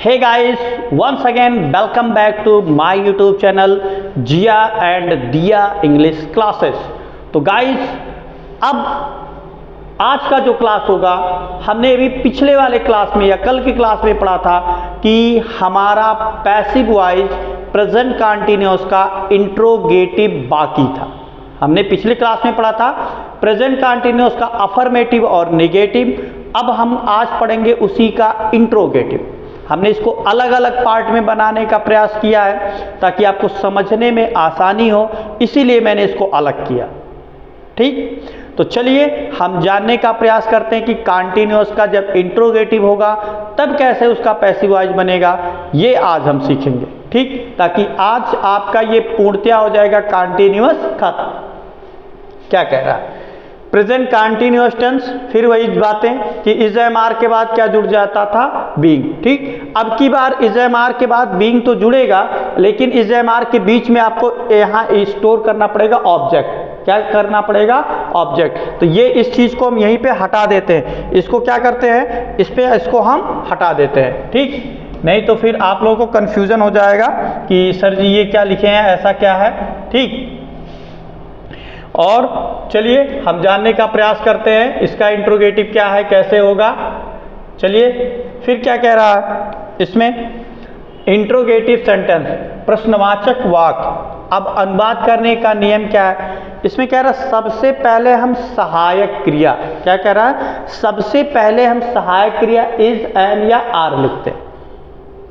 Hey guys, once again welcome back to my YouTube channel Jiya and Diya English classes. तो guys अब आज का जो क्लास होगा, हमने अभी पिछले वाले क्लास में या कल की क्लास में पढ़ा था कि हमारा पैसिव वॉइस प्रेजेंट कंटीन्यूअस का इंट्रोगेटिव बाकी था। हमने पिछले क्लास में पढ़ा था प्रेजेंट कंटीन्यूअस का अफर्मेटिव और नेगेटिव। अब हम आज पढ़ेंगे उसी का इंट्रोगेटिव। हमने इसको अलग अलग पार्ट में बनाने का प्रयास किया है ताकि आपको समझने में आसानी हो, इसीलिए मैंने इसको अलग किया। ठीक, तो चलिए हम जानने का प्रयास करते हैं कि कंटीन्यूअस का जब इंट्रोगेटिव होगा तब कैसे उसका पैसिव वॉइस बनेगा, ये आज हम सीखेंगे। ठीक, ताकि आज आपका ये पूर्णतया हो जाएगा कंटीन्यूअस खत्म। क्या कह रहा है प्रेजेंट कंटीन्यूअस टेंस, फिर वही बातें कि इज एम आर के बाद क्या जुड़ जाता था, बीइंग। ठीक, अब की बार इज एम आर के बाद बीइंग तो जुड़ेगा, लेकिन इज एम आर के बीच में आपको यहाँ स्टोर करना पड़ेगा ऑब्जेक्ट। क्या करना पड़ेगा, ऑब्जेक्ट। तो ये इस चीज को हम यहीं पे हटा देते हैं। इसको क्या करते हैं, इसको हम हटा देते हैं। ठीक, नहीं तो फिर आप लोगों को कंफ्यूजन हो जाएगा कि सर जी ये क्या लिखे हैं, ऐसा क्या है। ठीक, और चलिए हम जानने का प्रयास करते हैं इसका इंट्रोगेटिव क्या है, कैसे होगा। चलिए फिर क्या कह रहा है इसमें, इंट्रोगेटिव सेंटेंस प्रश्नवाचक वाक्य। अब अनुवाद करने का नियम क्या है, इसमें कह रहा है सबसे पहले हम सहायक क्रिया, क्या कह रहा है, सबसे पहले हम सहायक क्रिया इज, एम या आर लिखते हैं।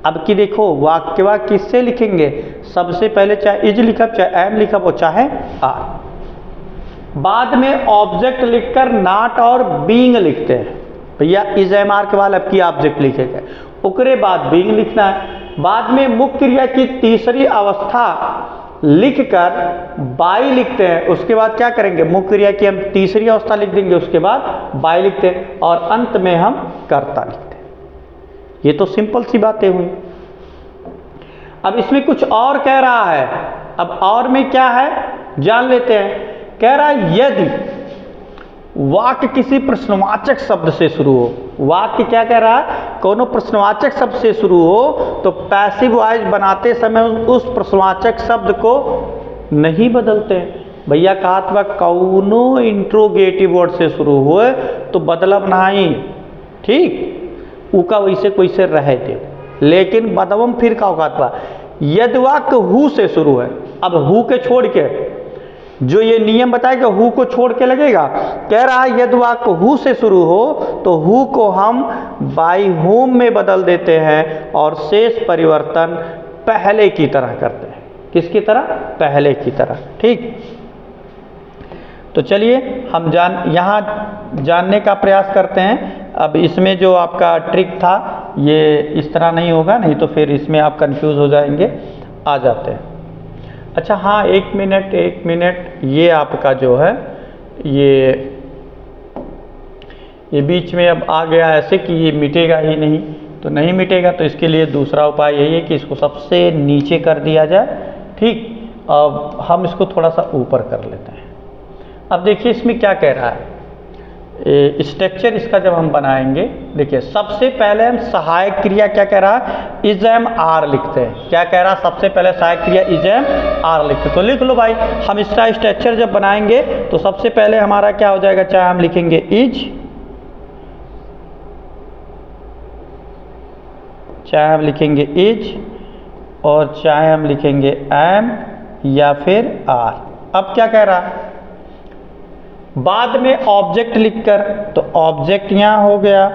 अब की देखो वाक्य किससे लिखेंगे, सबसे पहले चाहे इज लिखब, चाहे एम लिखब और चाहे आर। बाद में ऑब्जेक्ट लिखकर नॉट और बीइंग लिखते हैं। भैया इज एम आर के बाद अब की ऑब्जेक्ट लिखेगा, उसके बाद बीइंग लिखना है। बाद में मुख्य क्रिया की तीसरी अवस्था लिखकर बाई लिखते हैं। उसके बाद क्या करेंगे, मुख्य क्रिया की हम तीसरी अवस्था लिख देंगे, उसके बाद बाई लिखते हैं और अंत में हम कर्ता लिखते हैं। ये तो सिंपल सी बातें हुई। अब इसमें कुछ और कह रहा है। अब और में क्या है जान लेते हैं। कह रहा है यदि वाक्य किसी प्रश्नवाचक शब्द से शुरू हो, वाक्य क्या कह रहा है, कोनो प्रश्नवाचक शब्द से शुरू हो तो पैसिव वॉइस बनाते समय उस प्रश्नवाचक शब्द को नहीं बदलते हैं। भैया कहा था कौनो इंट्रोगेटिव वर्ड से शुरू हुए तो बदलब नहीं। ठीक, उका वैसे कोई से रहे थे, लेकिन बदवम फिर का था यदि वाक्य हु से शुरू है। अब हु के छोड़ के जो ये नियम बताएगा हु को छोड़ के लगेगा। कह रहा है यदि वाक्य हु से शुरू हो तो हु को हम बाई होम में बदल देते हैं और शेष परिवर्तन पहले की तरह करते हैं। किसकी तरह, पहले की तरह। ठीक, तो चलिए हम यहाँ जानने का प्रयास करते हैं। अब इसमें जो आपका ट्रिक था ये इस तरह नहीं होगा, नहीं तो फिर इसमें आप कंफ्यूज हो जाएंगे। आ जाते हैं। अच्छा हाँ, एक मिनट, ये आपका जो है ये बीच में अब आ गया ऐसे कि ये मिटेगा ही नहीं, तो नहीं मिटेगा तो इसके लिए दूसरा उपाय यही है कि इसको सबसे नीचे कर दिया जाए। ठीक, अब हम इसको थोड़ा सा ऊपर कर लेते हैं। अब देखिए इसमें क्या कह रहा है, स्ट्रक्चर इसका जब हम बनाएंगे, देखिए सबसे पहले हम सहायक क्रिया क्या कह रहा है, इज एम आर लिखते हैं। क्या कह रहा है, सबसे पहले सहायक क्रिया इज एम आर लिखते हैं। तो लिख लो भाई, हम इसका स्ट्रक्चर जब बनाएंगे तो सबसे पहले हमारा क्या हो जाएगा, चाहे हम लिखेंगे इज, चाहे हम लिखेंगे इज और चाहे हम लिखेंगे एम या फिर आर। अब क्या कह रहा है, बाद में ऑब्जेक्ट लिखकर, तो ऑब्जेक्ट यहां हो गया,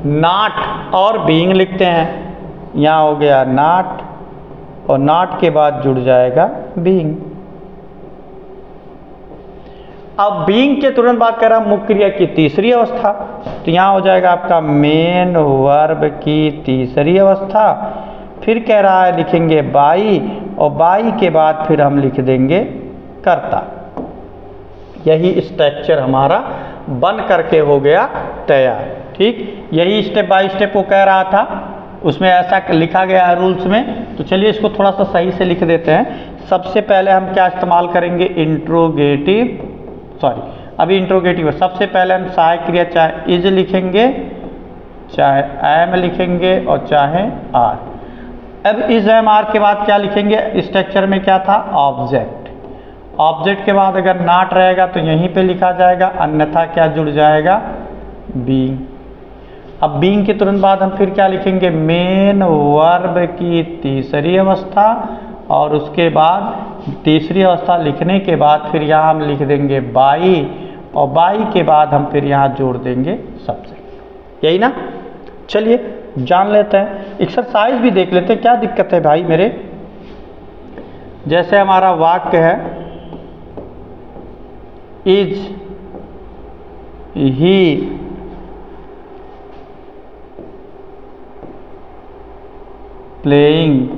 नॉट और बीइंग लिखते हैं, यहां हो गया नॉट और नॉट के बाद जुड़ जाएगा बीइंग। अब बीइंग के तुरंत बाद कह रहा मुख्य क्रिया की तीसरी अवस्था, तो यहां हो जाएगा आपका मेन वर्ब की तीसरी अवस्था। फिर कह रहा है लिखेंगे बाई और बाई के बाद फिर हम लिख देंगे कर्ता। यही स्ट्रक्चर हमारा बन करके हो गया तैयार। ठीक, यही स्टेप बाय स्टेप वो कह रहा था, उसमें ऐसा लिखा गया है रूल्स में। तो चलिए इसको थोड़ा सा सही से लिख देते हैं। सबसे पहले हम क्या इस्तेमाल करेंगे, इंट्रोगेटिव, अभी इंट्रोगेटिव है। सबसे पहले हम सहायक क्रिया चाहे इज लिखेंगे, चाहे एम लिखेंगे और चाहे आर। अब इस एम आर के बाद क्या लिखेंगे, स्ट्रक्चर में क्या था, ऑब्जेक्ट। ऑब्जेक्ट के बाद अगर नॉट रहेगा तो यहीं पे लिखा जाएगा, अन्यथा क्या जुड़ जाएगा, बीइंग। अब बीइंग के तुरंत बाद हम फिर क्या लिखेंगे, मेन वर्ब की तीसरी अवस्था, और उसके बाद तीसरी अवस्था लिखने के बाद फिर यहाँ हम लिख देंगे बाई, और बाई के बाद हम फिर यहाँ जोड़ देंगे सब्जेक्ट। यही ना। चलिए जान लेते हैं, एक्सरसाइज भी देख लेते हैं, क्या दिक्कत है भाई मेरे। जैसे हमारा वाक्य है, is he playing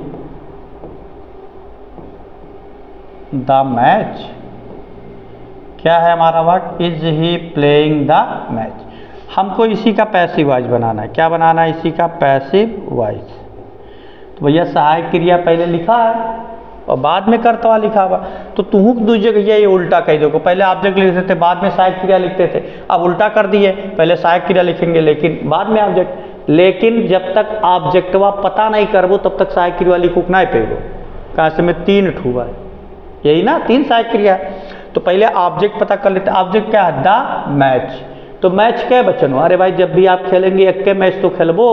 the match. क्या है हमारा वाक्य, is he playing the match. हमको इसी का पैसिव वॉइस बनाना है। क्या बनाना है, इसी का पैसिव वॉइस। तो भैया सहायक क्रिया पहले लिखा है और बाद में कर्तव्य लिखा हुआ, तो तुहू दूसरी जगह ये उल्टा कह दो, पहले ऑब्जेक्ट लिखते थे बाद में सहायक क्रिया लिखते थे, अब उल्टा कर दिए, पहले सहायक क्रिया लिखेंगे लेकिन बाद में ऑब्जेक्ट। लेकिन जब तक ऑब्जेक्टवा पता नहीं करबो तब तक सहायक क्रिया लिखूँ नहीं पेगो, कहाँ से में 3 ठूबा है, यही ना 3 सहायक क्रिया। तो पहले ऑब्जेक्ट पता कर लेते, ऑब्जेक्ट क्या है, द मैच। तो मैच क्या बचन हो, अरे भाई जब भी आप खेलेंगे एक के मैच तो खेलबो,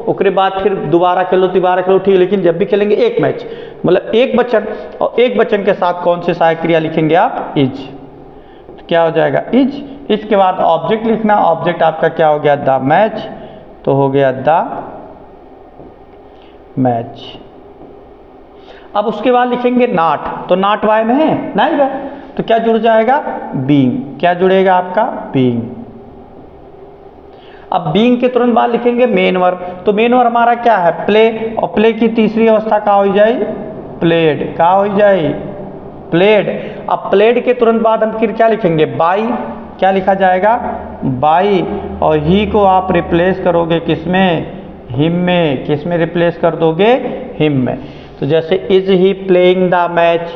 उसके बाद फिर दोबारा खेलो तिबारा खेलो ठीक, लेकिन जब भी खेलेंगे एक मैच, मतलब एक वचन, और एक वचन के साथ कौन से सहायक क्रिया लिखेंगे आप, इज। तो क्या हो जाएगा, इज। इसके बाद ऑब्जेक्ट लिखना, ऑब्जेक्ट आपका क्या हो गया, द मैच, तो हो गया द मैच। अब उसके बाद लिखेंगे नॉट, तो नॉट वाई में है नहीं है, तो क्या जुड़ जाएगा, बीइंग। क्या जुड़ेगा आपका, बीइंग। अब बीइंग के तुरंत बाद लिखेंगे मेन वर्ब, तो मेन वर्ब हमारा क्या है, प्ले, और प्ले की तीसरी अवस्था क्या हो जाए, प्लेड। क्या हो जाए, प्लेड। अब प्लेड के तुरंत बाद हम फिर क्या लिखेंगे, बाई। क्या लिखा जाएगा, बाई, और ही को आप रिप्लेस करोगे किसमें, हिम में। किस में रिप्लेस कर दोगे, हिम में। तो जैसे is he playing the match,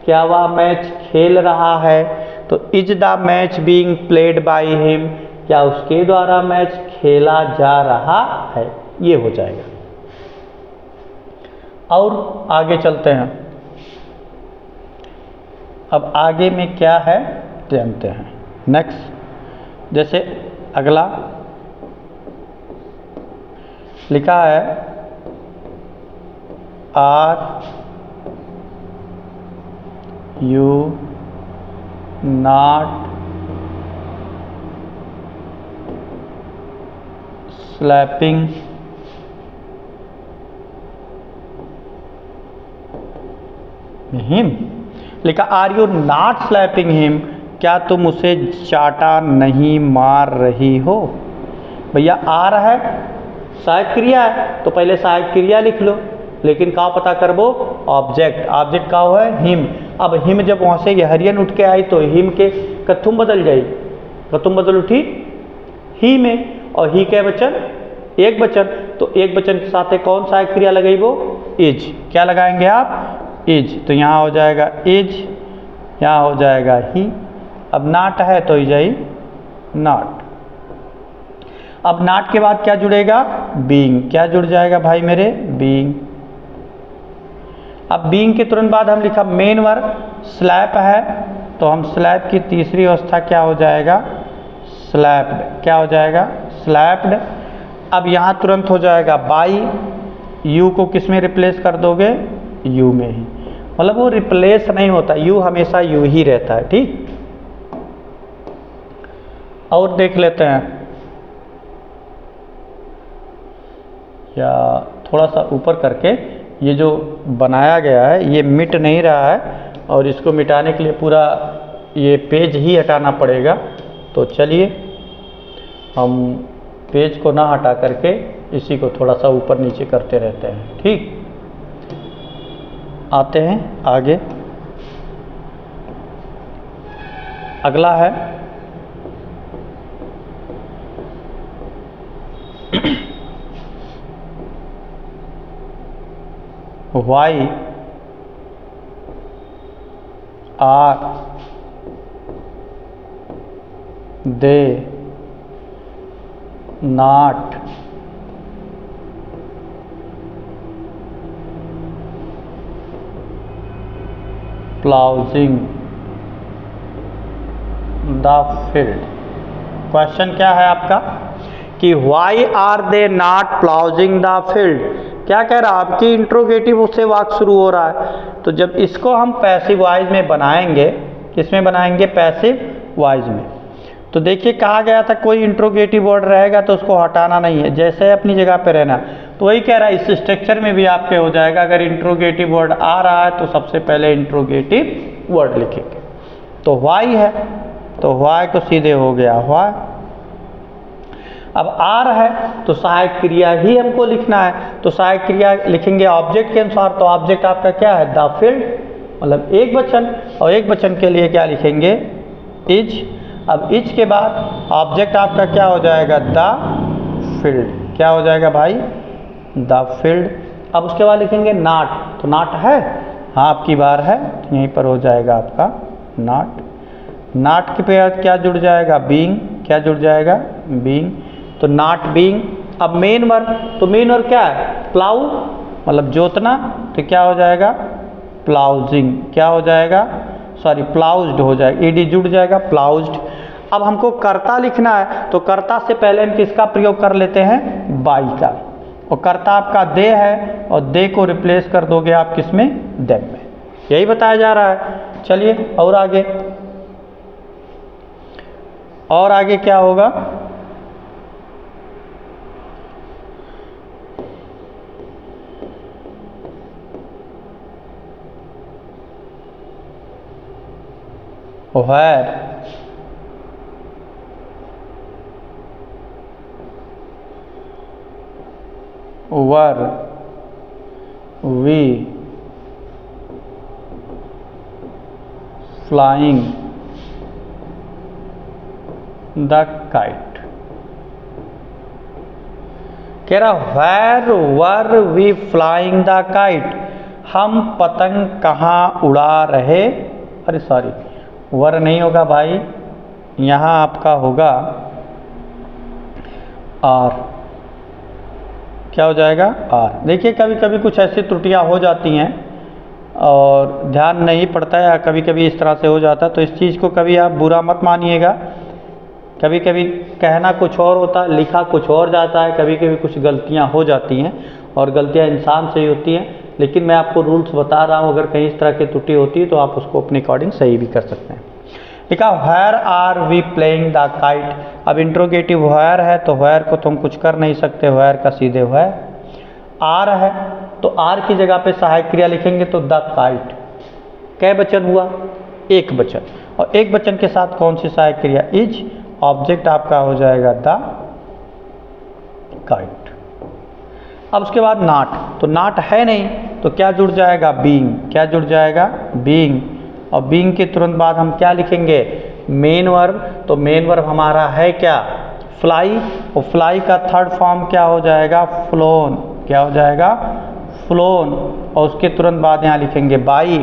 क्या वह मैच खेल रहा है, तो is the match being played by him, क्या उसके द्वारा मैच खेला जा रहा है, ये हो जाएगा। और आगे चलते हैं, अब आगे में क्या है जानते हैं। नेक्स्ट, जैसे अगला लिखा है, are you not slapping him. लिखा are you not slapping him, क्या तुम उसे चाटा नहीं मार रही हो। भैया आ रहा है, सहायक क्रिया है, तो पहले सहायक क्रिया लिख लो, लेकिन का पता करबो, ऑब्जेक्ट। ऑब्जेक्ट का है, हिम। अब हिम जब वहाँ से हरियन उठ के आई तो हिम के कथुम बदल जाई, कथुम बदल उठी ही में, और ही के वचन एक वचन, तो एक वचन के साथ कौन सा क्रिया लगाइबो, इज। क्या लगाएंगे आप, इज। तो यहाँ हो जाएगा इज, यहाँ हो जाएगा ही। अब नॉट है तो इज नॉट। अब नॉट के बाद क्या जुड़ेगा, बीइंग। क्या जुड़ जाएगा भाई मेरे, बीइंग। अब बीइंग के तुरंत बाद हम लिखा मेन वर्ब, स्लैप है, तो हम स्लैप की तीसरी अवस्था क्या हो जाएगा, स्लैप्ड। क्या हो जाएगा, स्लैप्ड। अब यहाँ तुरंत हो जाएगा बाई, यू को किस में रिप्लेस कर दोगे, यू में ही, मतलब वो रिप्लेस नहीं होता, यू हमेशा यू ही रहता है, ठीक। और देख लेते हैं, या थोड़ा सा ऊपर करके, ये जो बनाया गया है ये मिट नहीं रहा है, और इसको मिटाने के लिए पूरा ये पेज ही हटाना पड़ेगा। तो चलिए हम पेज को ना हटा करके इसी को थोड़ा सा ऊपर नीचे करते रहते हैं, ठीक। आते हैं आगे, अगला है why are they not ploughing the field. Question क्या है आपका कि why are they not ploughing the field. क्या कह रहा है आपकी इंट्रोगेटिव उससे वाक्य शुरू हो रहा है। तो जब इसको हम पैसिव वॉइस में बनाएंगे, किसमें बनाएंगे, पैसिव वॉइस में। तो देखिए कहा गया था कोई इंट्रोगेटिव वर्ड रहेगा तो उसको हटाना नहीं है, जैसे अपनी जगह पे रहना। तो वही कह रहा है इस स्ट्रक्चर में भी आपके हो जाएगा। अगर इंट्रोगेटिव वर्ड आ रहा है तो सबसे पहले इंट्रोगेटिव वर्ड लिखेंगे। तो व्हाई है तो व्हाई को सीधे हो गया व्हाई। अब आर है तो सहायक क्रिया ही हमको लिखना है, तो सहायक क्रिया लिखेंगे ऑब्जेक्ट के अनुसार। तो ऑब्जेक्ट आपका क्या है, द फील्ड, मतलब एक वचन, और एक वचन के लिए क्या लिखेंगे, इज। अब इज के बाद ऑब्जेक्ट आपका क्या हो जाएगा, द फील्ड। क्या हो जाएगा भाई, द फील्ड। अब उसके बाद लिखेंगे नॉट, तो नॉट है, हाँ आपकी बार है, तो यहीं पर हो जाएगा आपका नॉट। नॉट के पे क्या जुड़ जाएगा, बीइंग। क्या जुड़ जाएगा, बीइंग। तो नॉट बीइंग। अब मेन वर्ब, तो मेन वर्ब क्या है, प्लाउ, मतलब जोतना, तो क्या हो जाएगा, प्लाउजिंग। क्या हो जाएगा, सॉरी प्लाउज्ड हो जाएगा, ईडी जुड़ जाएगा, प्लाउज्ड। अब हमको कर्ता लिखना है, तो कर्ता से पहले हम किसका प्रयोग कर लेते हैं, बाई का। और कर्ता आपका दे है, और दे को रिप्लेस कर दोगे आप किसमें, देम में। यही बताया जा रहा है। चलिए और आगे, और आगे क्या होगा, where were we flying the kite। कह रहा where were we flying the kite, हम पतंग कहाँ उड़ा रहे, अरे सॉरी वर नहीं होगा भाई, यहाँ आपका होगा आर। क्या हो जाएगा, आर। देखिए कभी कभी कुछ ऐसी त्रुटियां हो जाती हैं और ध्यान नहीं पड़ता है, या कभी कभी इस तरह से हो जाता है, तो इस चीज़ को कभी आप बुरा मत मानिएगा। कभी कभी कहना कुछ और होता है, लिखा कुछ और जाता है, कभी कभी कुछ गलतियां हो जाती हैं, और गलतियां इंसान से ही होती हैं। लेकिन मैं आपको रूल्स बता रहा हूँ, अगर कहीं इस तरह की त्रुटि होती है तो आप उसको अपने अकॉर्डिंग सही भी कर सकते हैं। लिखा where are we playing the kite. अब इंट्रोगेटिव वेयर है तो वेयर को तुम कुछ कर नहीं सकते, वेयर का सीधे वेयर। आर है तो आर की जगह पे सहायक क्रिया लिखेंगे, तो द काइट। कै वचन हुआ, एक वचन, और एक वचन के साथ कौन सी सहायक क्रिया, इज। ऑब्जेक्ट आपका हो जाएगा द काइट। अब उसके बाद नॉट, तो नॉट है नहीं, तो क्या जुड़ जाएगा, बीइंग। क्या जुड़ जाएगा, बीइंग। और बीइंग के तुरंत बाद हम क्या लिखेंगे, मेन वर्ब। तो मेन वर्ब हमारा है क्या, फ्लाई। और फ्लाई का थर्ड फॉर्म क्या हो जाएगा, फ्लोन। क्या हो जाएगा, फ्लोन। और उसके तुरंत बाद यहाँ लिखेंगे बाई।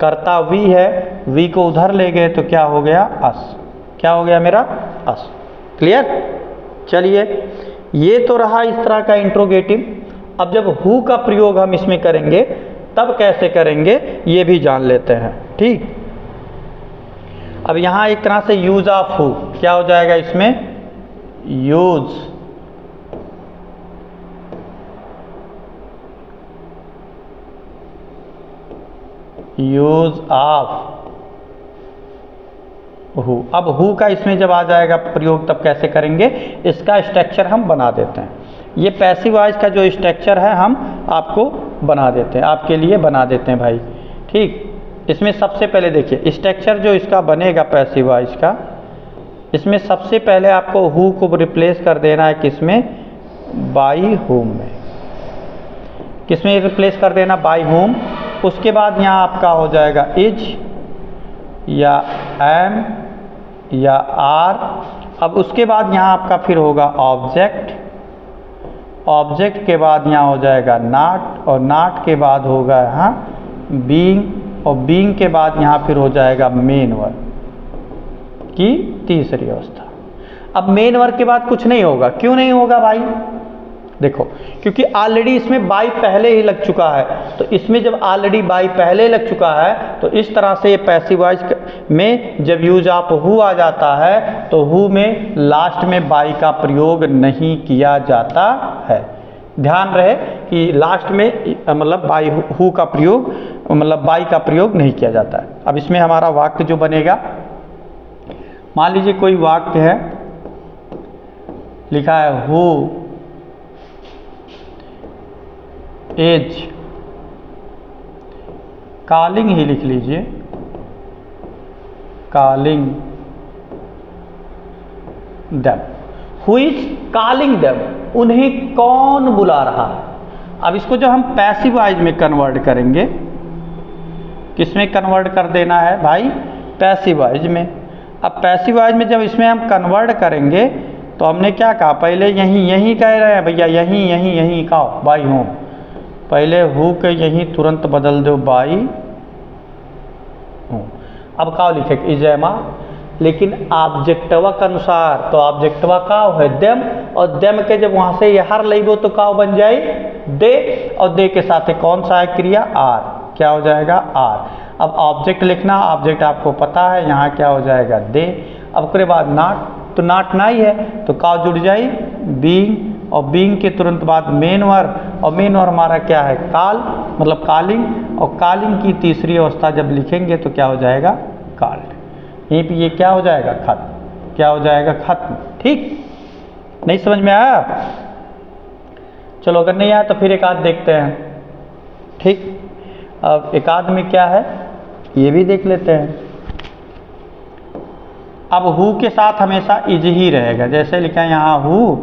कर्ता वी है, वी को उधर ले गए तो क्या हो गया, अस। क्या हो गया मेरा, अस। क्लियर। चलिए ये तो रहा इस तरह का इंट्रोगेटिव। अब जब हु का प्रयोग हम इसमें करेंगे तब कैसे करेंगे ये भी जान लेते हैं, ठीक। अब यहाँ एक तरह से यूज ऑफ हु, क्या हो जाएगा इसमें, यूज। Use of who. अब हु का इसमें जब आ जाएगा प्रयोग तब कैसे करेंगे, इसका स्ट्रक्चर हम बना देते हैं। ये पैसिव वॉइस का जो स्ट्रक्चर है हम आपको बना देते हैं, आपके लिए बना देते हैं भाई, ठीक। इसमें सबसे पहले देखिए स्ट्रक्चर जो इसका बनेगा पैसिव वॉइस का, इसमें सबसे पहले आपको हु को रिप्लेस कर देना है किसमें, बाई होम में। किसमें रिप्लेस कर देना, बाई होम। उसके बाद यहाँ आपका हो जाएगा इज या एम या आर। अब उसके बाद यहाँ आपका फिर होगा ऑब्जेक्ट। ऑब्जेक्ट के बाद यहाँ हो जाएगा नॉट, और नॉट के बाद होगा यहाँ बीइंग, और बीइंग के बाद यहाँ फिर हो जाएगा मेन वर्ब की तीसरी अवस्था। अब मेन वर्ब के बाद कुछ नहीं होगा, क्यों नहीं होगा भाई, देखो, क्योंकि ऑलरेडी इसमें बाई पहले ही लग चुका है, तो इसमें जब ऑलरेडी बाई पहले लग चुका है तो इस तरह से ये पैसिव वॉइस में जब यूज ऑफ हु आ जाता है तो हु में लास्ट में बाई का प्रयोग नहीं किया जाता है। ध्यान रहे कि लास्ट में मतलब बाई हु का प्रयोग मतलब बाई का प्रयोग नहीं किया जाता है। अब इसमें हमारा वाक्य जो बनेगा, मान लीजिए कोई वाक्य है, लिखा है हु एज कॉलिंग, ही लिख लीजिए calling them, who is calling them, उन्हें कौन बुला रहा है। अब इसको जो हम पैसिव वॉइस में कन्वर्ट करेंगे, किसमें कन्वर्ट कर देना है भाई, पैसिव वॉइस में। अब पैसिव वॉइस में जब इसमें हम कन्वर्ट करेंगे तो हमने क्या कहा, पहले यहीं कह रहे हैं भैया, यहीं कहा बाई होम, पहले हु के यहीं तुरंत बदल दो बाई होम। अब का लिखे इजमा, लेकिन ऑब्जेक्टवा के अनुसार, तो ऑब्जेक्टवा का है देम, और देम के जब वहाँ से यहार लेबो तो का बन जाए दे, और दे के साथ कौन सा है क्रिया आर, क्या हो जाएगा आर। अब ऑब्जेक्ट लिखना, ऑब्जेक्ट आपको पता है, यहाँ क्या हो जाएगा दे। अब उसके बाद नाट, तो नाट नहीं है तो का जुड़ जाए बीइंग, और बीइंग के तुरंत बाद मेन वर्ब, और मेन वर्ब हमारा क्या है कॉल, मतलब कॉलिंग, और कॉलिंग की तीसरी अवस्था जब लिखेंगे तो क्या हो जाएगा कॉल्ड। यहीं पे ये क्या हो जाएगा खत्म, क्या हो जाएगा खत्म। ठीक, नहीं समझ में आया? चलो अगर नहीं आया तो फिर एक आध देखते हैं। ठीक, अब एक आध में क्या है ये भी देख लेते हैं। अब हु के साथ हमेशा इज ही रहेगा, जैसे लिखा है यहाँ हु,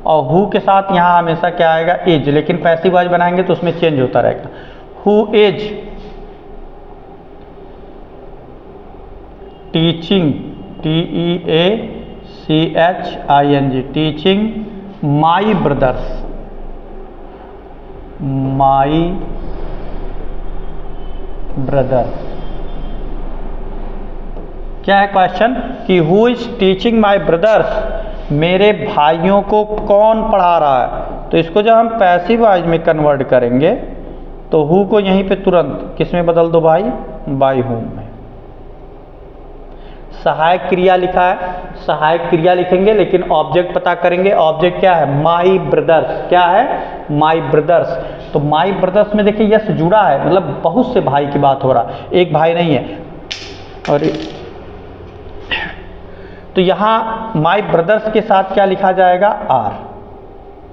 और हु के साथ यहाँ हमेशा क्या आएगा इज, लेकिन पैसिव वॉइस बनाएंगे तो उसमें चेंज होता रहेगा। Who is teaching, TEACHING, teaching my brothers, my brother. क्या है क्वेश्चन कि who is teaching my brothers, मेरे भाइयों को कौन पढ़ा रहा है। तो इसको जब हम पैसिव वॉइस में कन्वर्ट करेंगे तो हु को यहीं पे तुरंत किस में बदल दो भाई, बाई होम में। सहायक क्रिया लिखा है, सहायक क्रिया लिखेंगे लेकिन ऑब्जेक्ट पता करेंगे। ऑब्जेक्ट क्या है, माई ब्रदर्स, क्या है माई ब्रदर्स। तो माई ब्रदर्स में देखिए यस जुड़ा है, मतलब बहुत से भाई की बात हो रहा है, एक भाई नहीं है। और तो यहाँ माई ब्रदर्स के साथ क्या लिखा जाएगा आर,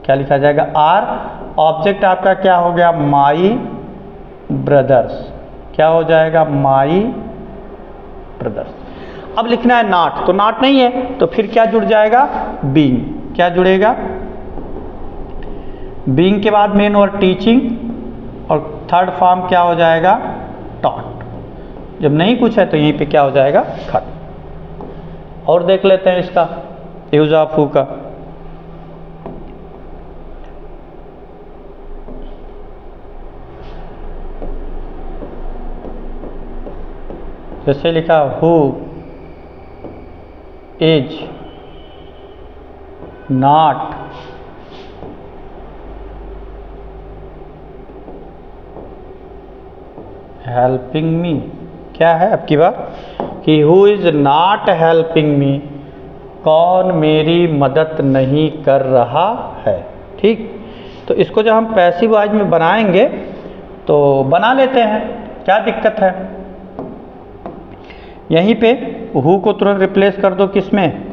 क्या लिखा जाएगा आर। ऑब्जेक्ट आपका क्या हो गया माई ब्रदर्स, क्या हो जाएगा माई ब्रदर्स। अब लिखना है नॉट, तो नॉट नहीं है तो फिर क्या जुड़ जाएगा बीइंग, क्या जुड़ेगा बीइंग के बाद मेन और टीचिंग, और थर्ड फॉर्म क्या हो जाएगा टॉट। जब नहीं कुछ है तो यहीं पे क्या हो जाएगा खत्म। और देख लेते हैं इसका यूज ऑफ हु का। जैसे लिखा who is not helping me, क्या है आपकी बात कि who is not helping me, कौन मेरी मदद नहीं कर रहा है। ठीक, तो इसको जब हम पैसिव वॉइस में बनाएंगे तो बना लेते हैं, क्या दिक्कत है। यहीं पे हु को तुरंत रिप्लेस कर दो किस में,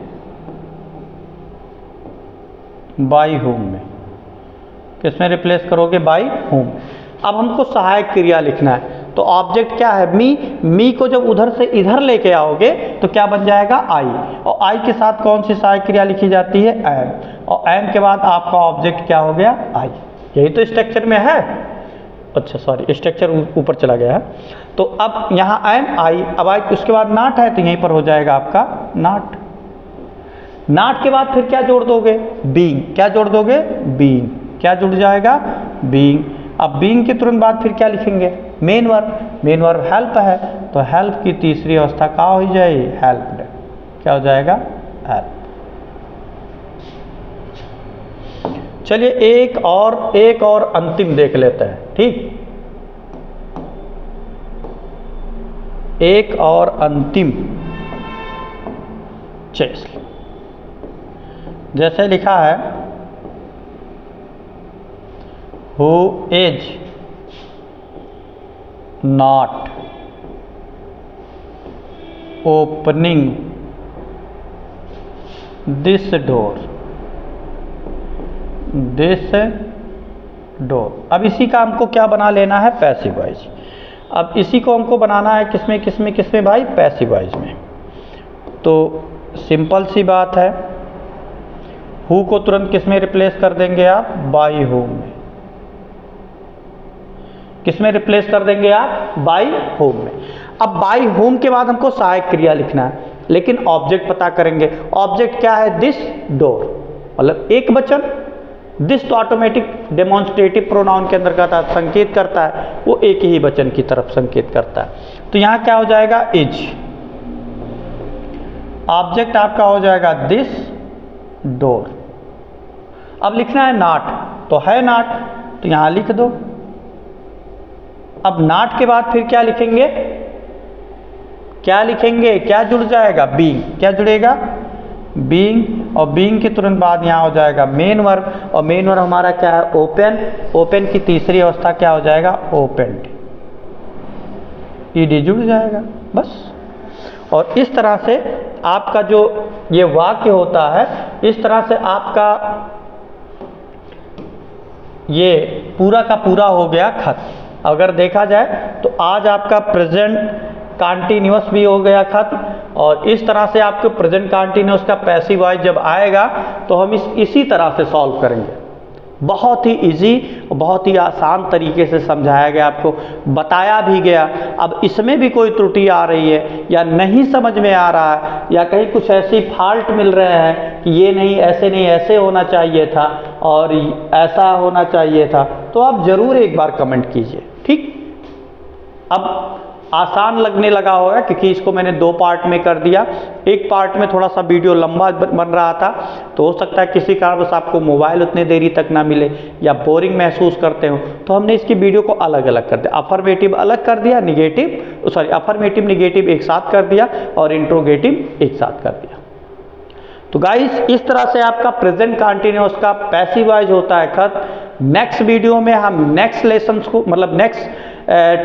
बाई होम में। किस में रिप्लेस करोगे, बाई होम। अब हमको सहायक क्रिया लिखना है, तो ऑब्जेक्ट क्या है मी को जब उधर से इधर लेके आओगे तो क्या बन जाएगा आई, और आई के साथ कौन सी सहायक क्रिया लिखी जाती है एम, और एम के बाद आपका ऑब्जेक्ट क्या हो गया आई। यही तो स्ट्रक्चर में है, अच्छा सॉरी स्ट्रक्चर ऊपर चला गया है। तो अब यहाँ एम आई, अब आई उसके बाद नॉट है तो यहीं पर हो जाएगा आपका नॉट। नॉट के बाद फिर क्या जोड़ दोगे बीइंग, क्या जोड़ दोगे बीइंग, क्या जुड़ जाएगा बीइंग। अब बीइंग के तुरंत बाद फिर क्या लिखेंगे main verb, main verb help है तो हेल्प की तीसरी अवस्था क्या हो जाए हेल्प्ड, क्या हो जाएगा हेल्प। चलिए एक और अंतिम देख लेते हैं, ठीक। एक और अंतिम चेस, जैसे लिखा है who is not opening this door. अब इसी का हमको क्या बना लेना है, पैसिव वॉइस। अब इसी को हमको बनाना है किसमें भाई, पैसिव वॉइस में। तो सिंपल सी बात है, हु को तुरंत किसमें रिप्लेस कर देंगे आप, बाई होम में। किसमें रिप्लेस कर देंगे आप, बाई होम में। अब बाई होम के बाद हमको सहायक क्रिया लिखना है, लेकिन ऑब्जेक्ट पता करेंगे। ऑब्जेक्ट क्या है, दिस डोर, मतलब एक वचन। दिस तो ऑटोमेटिक डेमोन्स्ट्रेटिव प्रोनाउन के अंतर्गत संकेत करता है, वो एक ही वचन की तरफ संकेत करता है। तो यहां क्या हो जाएगा, इज। ऑब्जेक्ट आपका हो जाएगा दिस डोर। अब लिखना है नॉट, तो है नॉट, तो यहां लिख दो। अब नॉट के बाद फिर क्या लिखेंगे, क्या जुड़ जाएगा, बीइंग। क्या जुड़ेगा, बीइंग। और बीइंग के तुरंत बाद यहाँ हो जाएगा मेन वर्ब, और मेन वर्ब हमारा क्या है, ओपन। ओपन की तीसरी अवस्था क्या हो जाएगा, ओपेंड। ईडी जुड़ जाएगा, बस। और इस तरह से आपका जो ये वाक्य होता है, इस तरह से आपका ये पूरा का पूरा हो गया खत्म। अगर देखा जाए तो आज आपका प्रेजेंट कॉन्टिन्यूअस भी हो गया खत्म। और इस तरह से आपके प्रेजेंट कॉन्टिन्यूअस का पैसिव वॉइस जब आएगा तो हम इसी तरह से सॉल्व करेंगे। बहुत ही इजी, बहुत ही आसान तरीके से समझाया गया, आपको बताया भी गया। अब इसमें भी कोई त्रुटि आ रही है या नहीं समझ में आ रहा है, या कहीं कुछ ऐसी फॉल्ट मिल रहे हैं कि ये नहीं, ऐसे होना चाहिए था और ऐसा होना चाहिए था, तो आप ज़रूर एक बार कमेंट कीजिए, ठीक। अब आसान लगने लगा होगा क्योंकि इसको मैंने 2 पार्ट में कर दिया। एक पार्ट में थोड़ा सा वीडियो लंबा बन रहा था, तो हो सकता है किसी कारणवश आपको मोबाइल उतने देरी तक ना मिले या बोरिंग महसूस करते हो, तो हमने इसकी वीडियो को अलग अलग कर दिया। अफर्मेटिव अलग कर दिया, अफर्मेटिव निगेटिव एक साथ कर दिया, और इंट्रोगेटिव एक साथ कर दिया। तो गाइस, इस तरह से आपका प्रेजेंट कॉन्टिन्यूअस का पैसिव वॉइस होता है खत्म। नेक्स्ट वीडियो में हम नेक्स्ट लेसन्स को, मतलब नेक्स्ट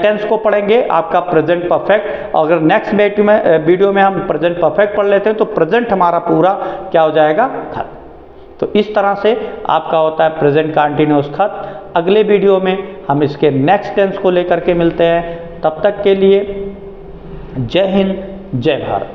टेंस को पढ़ेंगे, आपका प्रेजेंट परफेक्ट। अगर नेक्स्ट वीडियो में हम प्रेजेंट परफेक्ट पढ़ लेते हैं तो प्रेजेंट हमारा पूरा क्या हो जाएगा, खत्म। तो इस तरह से आपका होता है प्रेजेंट कॉन्टिन्यूअस खत्म। अगले वीडियो में हम इसके नेक्स्ट टेंस को लेकर के मिलते हैं। तब तक के लिए जय हिंद, जय भारत।